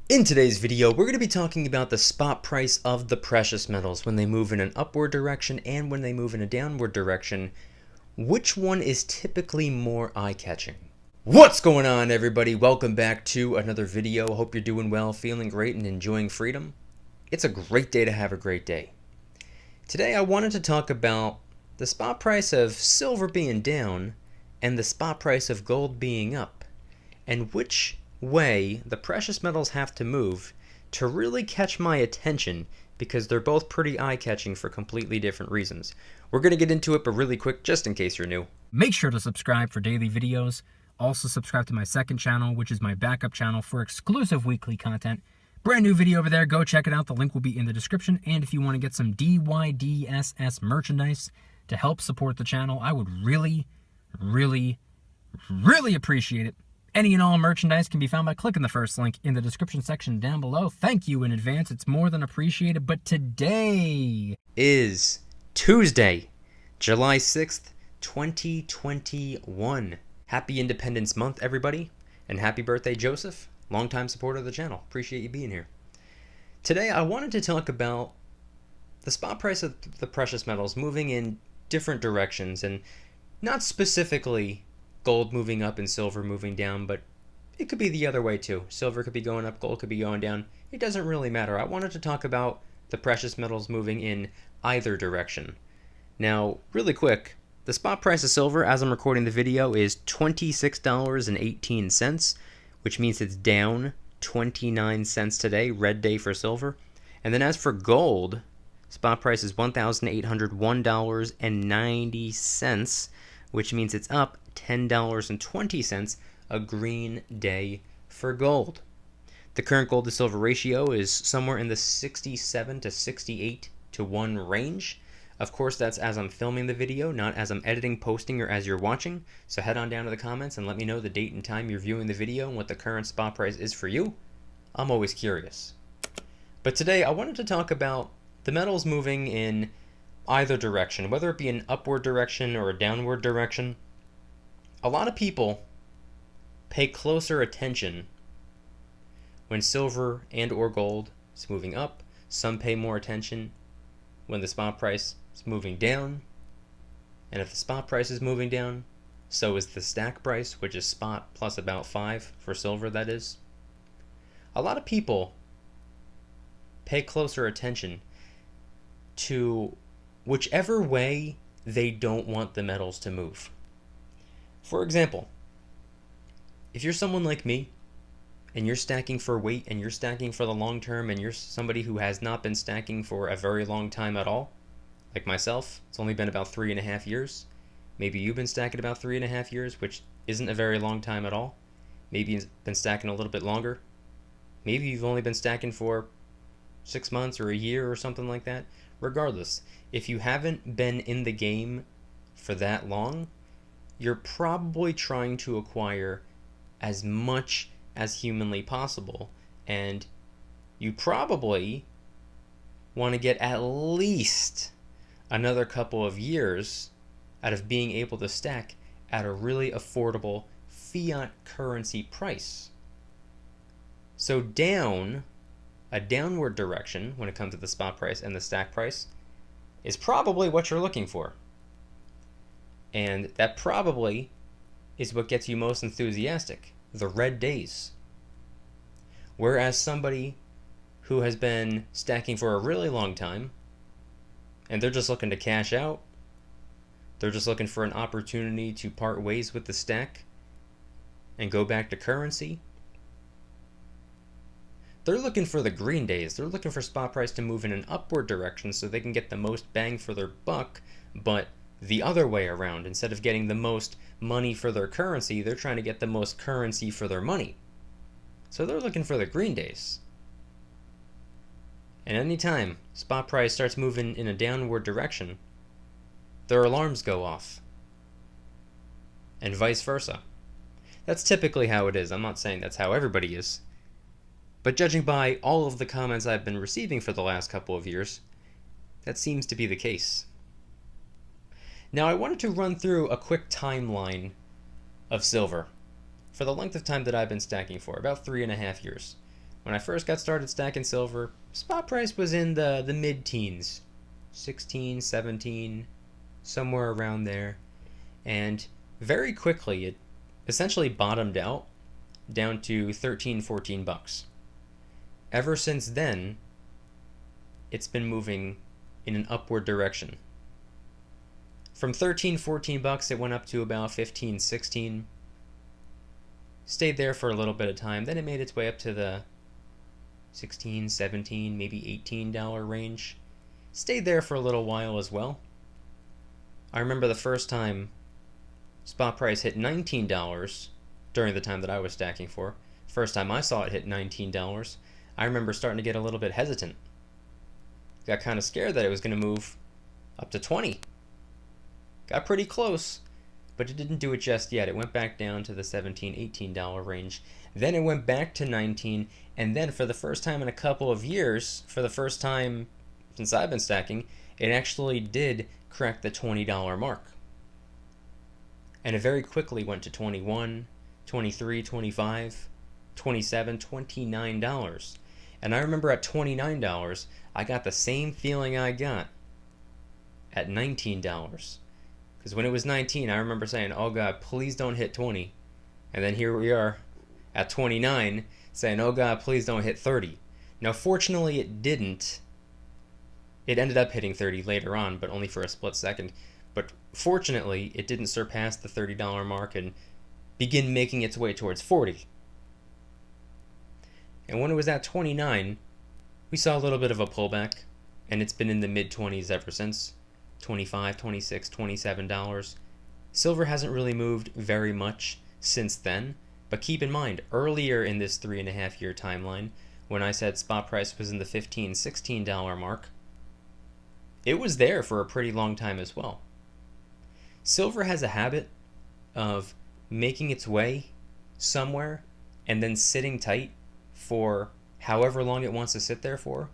In today's video, we're going to be talking about the spot price of the precious metals when they move in an upward direction and when they move in a downward direction. Which one is typically more eye-catching? What's going on, everybody? Welcome back to another video. Hope you're doing well, feeling great, and enjoying freedom. It's a great day to have a great day. Today I wanted to talk about the spot price of silver being down and the spot price of gold being up, and which way the precious metals have to move to really catch my attention, because they're both pretty eye-catching for completely different reasons. We're going to get into it, but really quick, just in case you're new. Make sure to subscribe for daily videos. Also subscribe to my second channel, which is my backup channel for exclusive weekly content. Brand new video over there. Go check it out. The link will be in the description. And if you want to get some DYDSS merchandise to help support the channel, I would really appreciate it. Any and all merchandise can be found by clicking the first link in the description section down below. Thank you in advance. It's more than appreciated. But today is Tuesday, July 6th, 2021. Happy Independence Month, everybody. And happy birthday, Joseph. Longtime supporter of the channel. Appreciate you being here. Today, I wanted to talk about the spot price of the precious metals moving in different directions, and not specifically gold moving up and silver moving down, but it could be the other way too. Silver could be going up, gold could be going down. It doesn't really matter. I wanted to talk about the precious metals moving in either direction. Now, really quick, the spot price of silver as I'm recording the video is $26.18, which means it's down 29 cents today, red day for silver. And then as for gold, spot price is $1,801.90, which means it's up $10.20, a green day for gold. The current gold to silver ratio is somewhere in the 67 to 68 to 1 range. Of course, that's as I'm filming the video, not as I'm editing, posting, or as you're watching. So head on down to the comments and let me know the date and time you're viewing the video and what the current spot price is for you. I'm always curious. But today I wanted to talk about the metals moving in either direction, whether it be an upward direction or a downward direction. A lot of people pay closer attention when silver and or gold is moving up. Some pay more attention when the spot price is moving down. And if the spot price is moving down, so is the stack price, which is spot plus about 5 for silver, that is. A lot of people pay closer attention to whichever way they don't want the metals to move. For example, if you're someone like me and you're stacking for weight and you're stacking for the long term and you're somebody who has not been stacking for a very long time at all, like myself, it's only been about 3.5 years. Maybe you've been stacking about 3.5 years, which isn't a very long time at all. Maybe you've been stacking a little bit longer. Maybe you've only been stacking for 6 months or a year or something like that. Regardless, if you haven't been in the game for that long, you're probably trying to acquire as much as humanly possible, and you probably want to get at least another couple of years out of being able to stack at a really affordable fiat currency price. So a downward direction when it comes to the spot price and the stack price is probably what you're looking for. And that probably is what gets you most enthusiastic, the red days. Whereas somebody who has been stacking for a really long time, and they're just looking to cash out, they're just looking for an opportunity to part ways with the stack and go back to currency, they're looking for the green days. They're looking for spot price to move in an upward direction so they can get the most bang for their buck, but the other way around. Instead of getting the most money for their currency, they're trying to get the most currency for their money. So they're looking for the green days. And anytime spot price starts moving in a downward direction, their alarms go off. And vice versa. That's typically how it is. I'm not saying that's how everybody is. But judging by all of the comments I've been receiving for the last couple of years, that seems to be the case. Now I wanted to run through a quick timeline of silver for the length of time that I've been stacking for, about 3.5 years. When I first got started stacking silver, spot price was in the mid-teens, 16, 17, somewhere around there. And very quickly, it essentially bottomed out down to 13, 14 bucks. Ever since then, it's been moving in an upward direction. From 13, 14 bucks, it went up to about 15, 16. Stayed there for a little bit of time. Then it made its way up to the 16, 17, maybe $18 range. Stayed there for a little while as well. I remember the first time spot price hit $19 during the time that I was stacking for. First time I saw it hit $19, I remember starting to get a little bit hesitant. Got kind of scared that it was going to move up to 20. Got pretty close, but it didn't do it just yet. It went back down to the $17, $18 range. Then it went back to 19, and then for the first time in a couple of years, for the first time since I've been stacking, it actually did crack the $20 mark. And it very quickly went to 21, 23, 25, 27, $29. And I remember at $29, I got the same feeling I got at $19. Because when it was 19, I remember saying, oh God, please don't hit 20. And then here we are at 29 saying, oh God, please don't hit 30. Now, fortunately, it didn't. It ended up hitting 30 later on, but only for a split second. But fortunately, it didn't surpass the $30 mark and begin making its way towards 40. And when it was at 29, we saw a little bit of a pullback, and it's been in the mid-20s ever since. $25, $26, $27. Silver hasn't really moved very much since then, but keep in mind, earlier in this 3.5 year timeline, when I said spot price was in the $15, $16 mark, it was there for a pretty long time as well. Silver has a habit of making its way somewhere and then sitting tight for however long it wants to sit there for,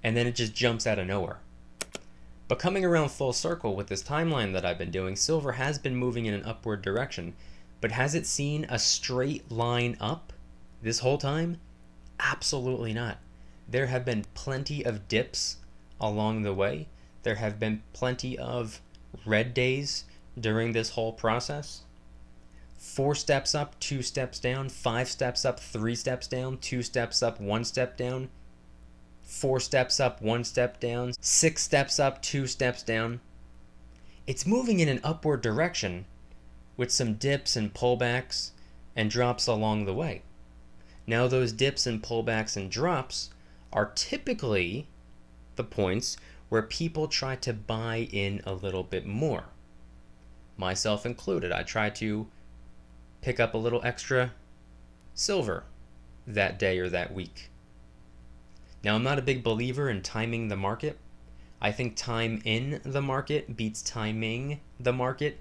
and then it just jumps out of nowhere. But coming around full circle with this timeline that I've been doing, silver has been moving in an upward direction, but has it seen a straight line up this whole time? Absolutely not. There have been plenty of dips along the way. There have been plenty of red days during this whole process. 4 steps up, 2 steps down, 5 steps up, 3 steps down, 2 steps up, 1 step down, 4 steps up, 1 step down, 6 steps up, 2 steps down. It's moving in an upward direction with some dips and pullbacks and drops along the way. Now those dips and pullbacks and drops are typically the points where people try to buy in a little bit more. Myself included. I try to pick up a little extra silver that day or that week. Now, I'm not a big believer in timing the market. I think time in the market beats timing the market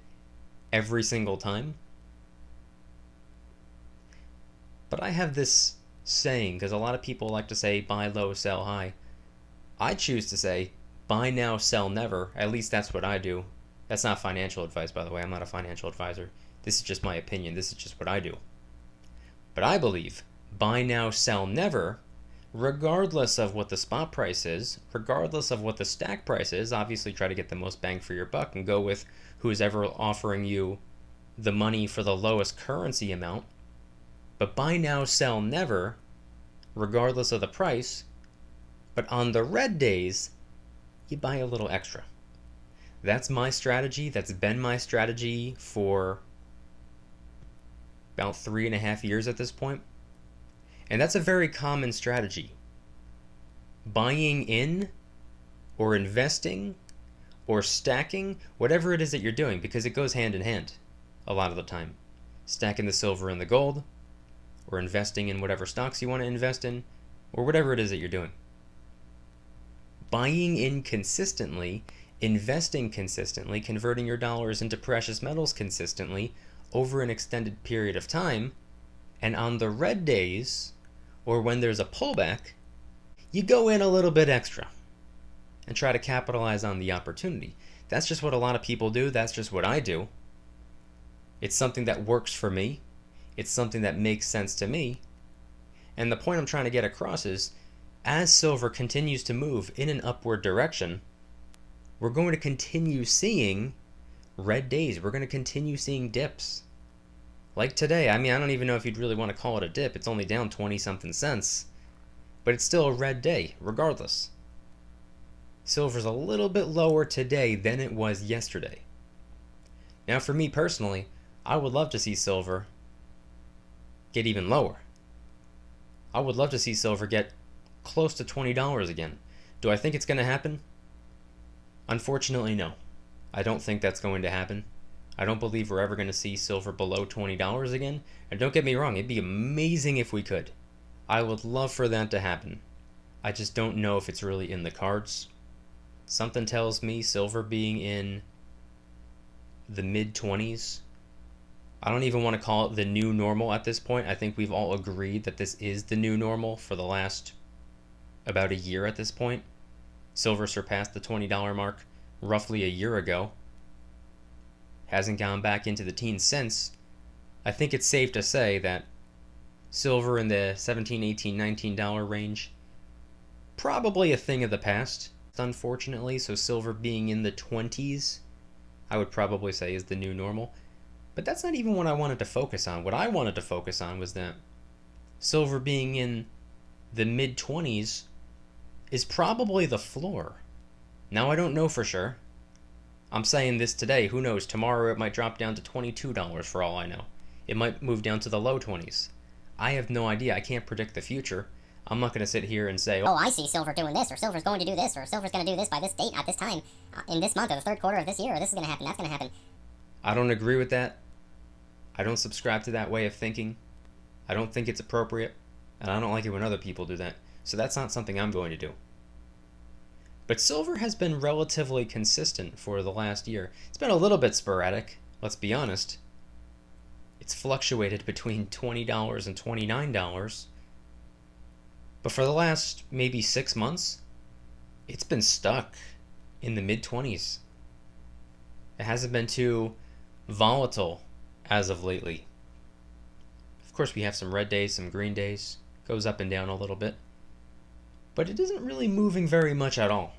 every single time. But I have this saying, because a lot of people like to say buy low, sell high. I choose to say buy now, sell never. At least that's what I do. That's not financial advice, by the way. I'm not a financial advisor. This is just my opinion. This is just what I do. But I believe buy now, sell never, regardless of what the spot price is, regardless of what the stack price is. Obviously try to get the most bang for your buck and go with who's ever offering you the money for the lowest currency amount. But buy now, sell never, regardless of the price. But on the red days, you buy a little extra. That's my strategy. That's been my strategy for about 3.5 years at this point. And that's a very common strategy. Buying in or investing or stacking, whatever it is that you're doing, because it goes hand in hand a lot of the time. Stacking the silver and the gold, or investing in whatever stocks you want to invest in, or whatever it is that you're doing. Buying in consistently, investing consistently, converting your dollars into precious metals consistently over an extended period of time, and on the red days, or when there's a pullback, you go in a little bit extra and try to capitalize on the opportunity. That's just what a lot of people do. That's just what I do. It's something that works for me. It's something that makes sense to me. And the point I'm trying to get across is, as silver continues to move in an upward direction, we're going to continue seeing red days. We're going to continue seeing dips. Like today, I mean, I don't even know if you'd really want to call it a dip. It's only down 20-something cents. But it's still a red day, regardless. Silver's a little bit lower today than it was yesterday. Now, for me personally, I would love to see silver get even lower. I would love to see silver get close to $20 again. Do I think it's going to happen? Unfortunately, no. I don't think that's going to happen. I don't believe we're ever going to see silver below $20 again. And don't get me wrong, it'd be amazing if we could. I would love for that to happen. I just don't know if it's really in the cards. Something tells me silver being in the mid-20s, I don't even want to call it the new normal at this point. I think we've all agreed that this is the new normal for the last about a year at this point. Silver surpassed the $20 mark roughly a year ago. Hasn't gone back into the teens since. I think it's safe to say that silver in the $17, $18, $19 range, probably a thing of the past, unfortunately. So silver being in the 20s, I would probably say is the new normal. But that's not even what I wanted to focus on. What I wanted to focus on was that silver being in the mid-20s is probably the floor. Now, I don't know for sure. I'm saying this today. Who knows? Tomorrow it might drop down to $22 for all I know. It might move down to the low 20s. I have no idea. I can't predict the future. I'm not going to sit here and say, oh, I see silver doing this, or silver's going to do this, or silver's going to do this by this date at this time, in this month, or the third quarter of this year, or this is going to happen, that's going to happen. I don't agree with that. I don't subscribe to that way of thinking. I don't think it's appropriate, and I don't like it when other people do that. So that's not something I'm going to do. But silver has been relatively consistent for the last year. It's been a little bit sporadic, let's be honest. It's fluctuated between $20 and $29. But for the last maybe 6 months, it's been stuck in the mid-20s. It hasn't been too volatile as of lately. Of course, we have some red days, some green days. Goes up and down a little bit. But it isn't really moving very much at all.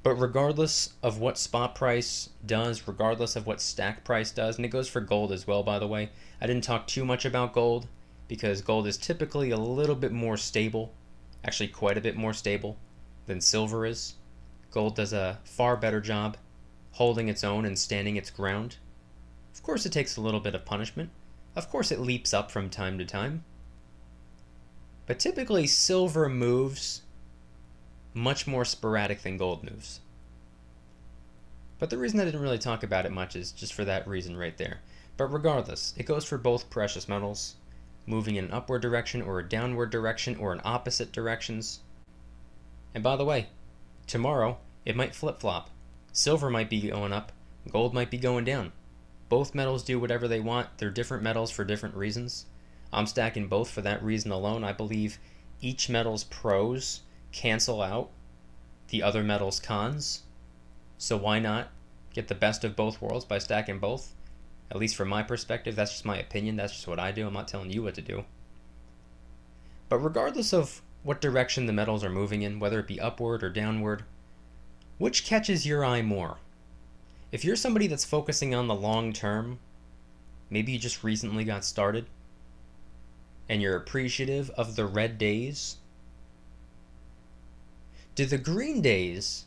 But regardless of what spot price does, regardless of what stack price does, and it goes for gold as well, by the way. I didn't talk too much about gold because gold is typically a little bit more stable, actually quite a bit more stable than silver is. Gold does a far better job holding its own and standing its ground. Of course, it takes a little bit of punishment. Of course, it leaps up from time to time. But typically, silver moves much more sporadic than gold moves. But the reason I didn't really talk about it much is just for that reason right there. But regardless, it goes for both precious metals, moving in an upward direction or a downward direction or in opposite directions. And by the way, tomorrow it might flip-flop. Silver might be going up, gold might be going down. Both metals do whatever they want. They're different metals for different reasons. I'm stacking both for that reason alone. I believe each metal's pros cancel out the other metal's cons. So why not get the best of both worlds by stacking both? At least from my perspective, that's just my opinion. That's just what I do. I'm not telling you what to do. But regardless of what direction the metals are moving in, whether it be upward or downward, which catches your eye more? If you're somebody that's focusing on the long term, maybe you just recently got started, and you're appreciative of the red days, do the green days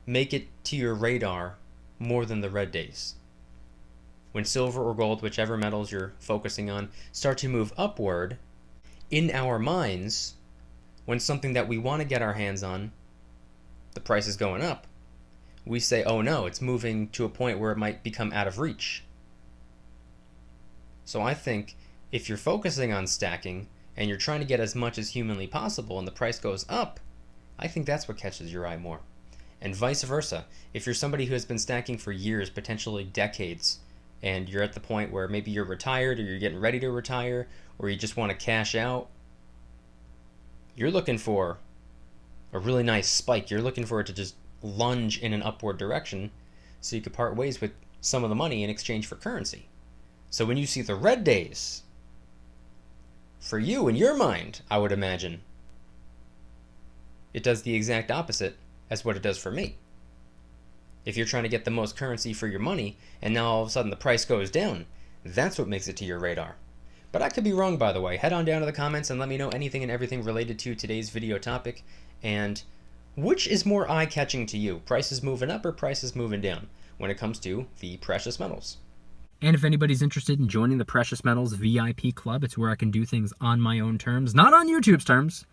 make it to your radar more than the red days? When silver or gold, whichever metals you're focusing on, start to move upward, in our minds, when something that we want to get our hands on, the price is going up, we say, oh no, it's moving to a point where it might become out of reach. So I think if you're focusing on stacking and you're trying to get as much as humanly possible and the price goes up, I think that's what catches your eye more. And vice versa. If you're somebody who has been stacking for years, potentially decades, and you're at the point where maybe you're retired or you're getting ready to retire or you just want to cash out, you're looking for a really nice spike. You're looking for it to just lunge in an upward direction so you could part ways with some of the money in exchange for currency. So when you see the red days, For you, in your mind, I would imagine, it does the exact opposite as what it does for me. If you're trying to get the most currency for your money, and now all of a sudden the price goes down, that's what makes it to your radar. But I could be wrong, by the way. Head on down to the comments and let me know anything and everything related to today's video topic. And which is more eye-catching to you? Prices moving up or prices moving down when it comes to the precious metals? And if anybody's interested in joining the Precious Metals VIP Club, it's where I can do things on my own terms, not on YouTube's terms,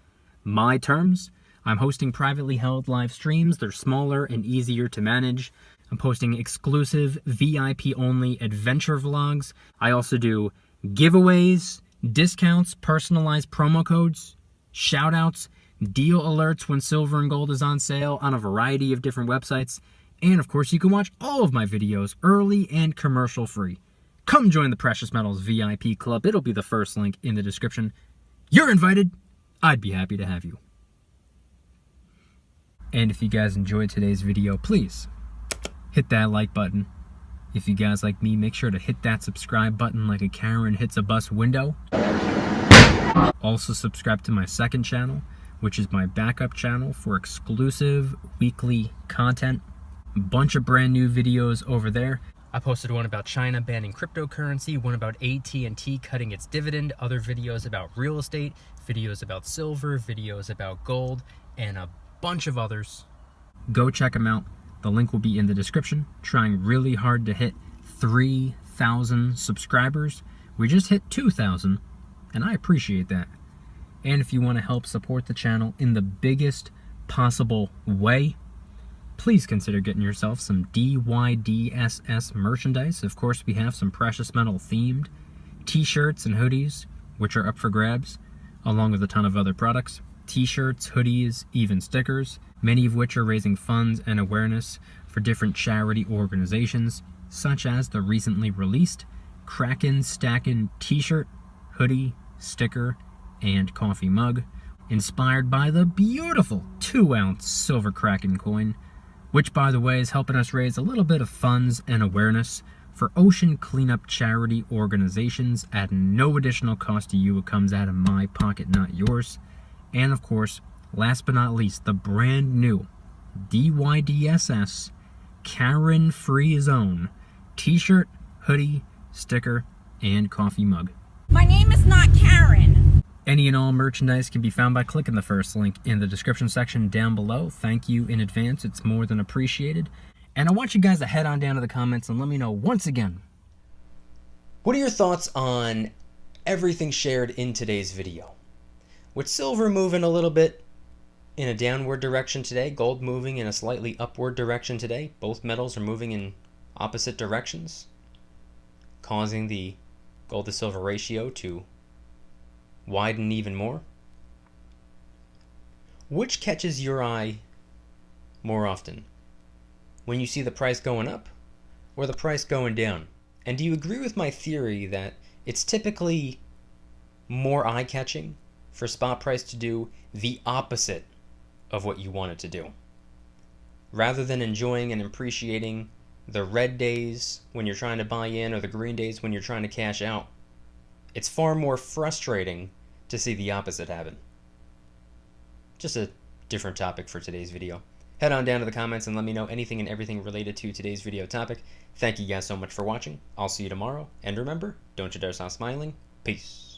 my terms. I'm hosting privately held live streams. They're smaller and easier to manage. I'm posting exclusive VIP-only adventure vlogs. I also do giveaways, discounts, personalized promo codes, shoutouts, deal alerts when silver and gold is on sale on a variety of different websites. And of course, you can watch all of my videos early and commercial free. Come join the Precious Metals VIP Club. It'll be the first link in the description. You're invited. I'd be happy to have you. And if you guys enjoyed today's video, please hit that like button. If you guys like me, make sure to hit that subscribe button like a Karen hits a bus window. Also subscribe to my second channel, which is my backup channel for exclusive weekly content. A bunch of brand new videos over there. I posted one about China banning cryptocurrency, one about AT&T cutting its dividend, other videos about real estate, videos about silver, videos about gold, and a bunch of others. Go check them out. The link will be in the description. Trying really hard to hit 3,000 subscribers. We just hit 2,000, and I appreciate that. And if you want to help support the channel in the biggest possible way, please consider getting yourself some DYDSS merchandise. Of course, we have some precious metal themed t-shirts and hoodies, which are up for grabs, along with a ton of other products. T-shirts, hoodies, even stickers, many of which are raising funds and awareness for different charity organizations, such as the recently released Kraken Stackin' t-shirt, hoodie, sticker, and coffee mug, inspired by the beautiful 2-ounce silver Kraken coin, which, by the way, is helping us raise a little bit of funds and awareness for ocean cleanup charity organizations at no additional cost to you. It comes out of my pocket, not yours. And of course, last but not least, the brand new DYDSS Karen Free Zone t-shirt, hoodie, sticker, and coffee mug. My name is not Karen. Any and all merchandise can be found by clicking the first link in the description section down below. Thank you in advance. It's more than appreciated. And I want you guys to head on down to the comments and let me know once again. What are your thoughts on everything shared in today's video? With silver moving a little bit in a downward direction today, gold moving in a slightly upward direction today, both metals are moving in opposite directions, causing the gold to silver ratio to widen even more. Which catches your eye more often? When you see the price going up or the price going down? And do you agree with my theory that it's typically more eye-catching for spot price to do the opposite of what you want it to do? Rather than enjoying and appreciating the red days when you're trying to buy in or the green days when you're trying to cash out, it's far more frustrating to see the opposite happen. Just a different topic for today's video. Head on down to the comments and let me know anything and everything related to today's video topic. Thank you guys so much for watching. I'll see you tomorrow. And remember, don't you dare stop smiling. Peace.